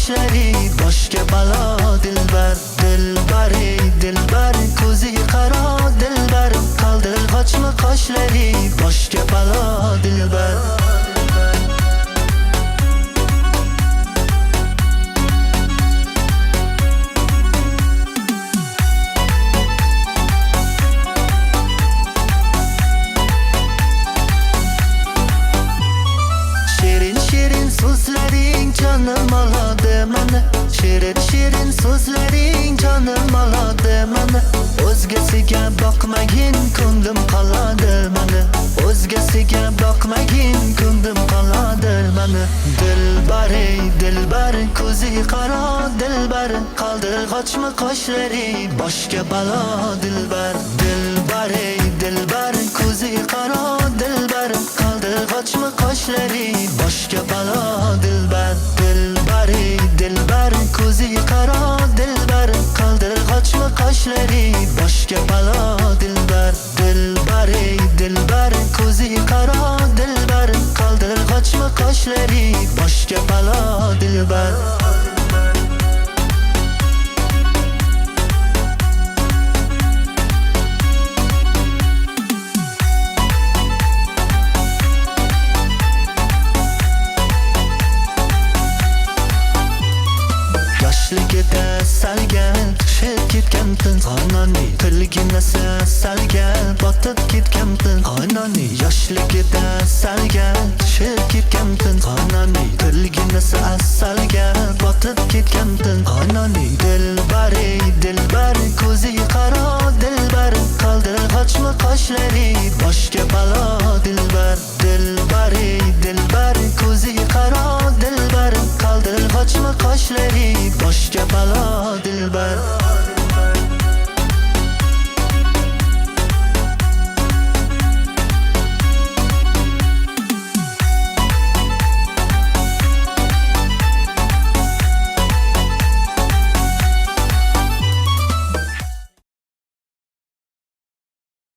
qoshlari boshga balo dilbar. Dilbar ey dilbar, ko'zi qaro dilbar, qaldirg'ochmi qoshlari boshga balo dilbar. So'zlaring canım oladi meni, shirin so'zlaring canım oladi meni. O'zgasiga boqmagin ko'nglim qoladi meni, o'zgasiga boqmagin ko'nglim qoladi meni. Dilbar ey dilbar, ko'zi qaro dilbar, qaldirg'ochmi qoshlari boshga balo dilbar. Dilbar ey dilbar, ko'zi qaro dilbar, qaldirg'ochmi qoshlari boshga balo dilbar. Dilbar ey dilbar, ko'zi qaro dilbar, qaldirg'ochmi qoshlari boshga balo dilbar. Dilbar ey dilbar, ko'zi qaro dilbar, qaldirg'ochmi qoshlari boshga balo dilbar. Yoshligida salgan tushib ketgantin qononi, tilginasi salgan botib ketgantin qononi. Yoshligida salgan tushib ketgantin qononi, tilginasi salgan botib ketgantin qononi. Dilbar ey dilbar, ko'zi qaro dilbar, qaldirg'ochmi qoshlari boshga balo dilbar. Dilbar ey dilbar, ko'zi qaro dilbar, qaldirg'ochmi qoshlari boshga balo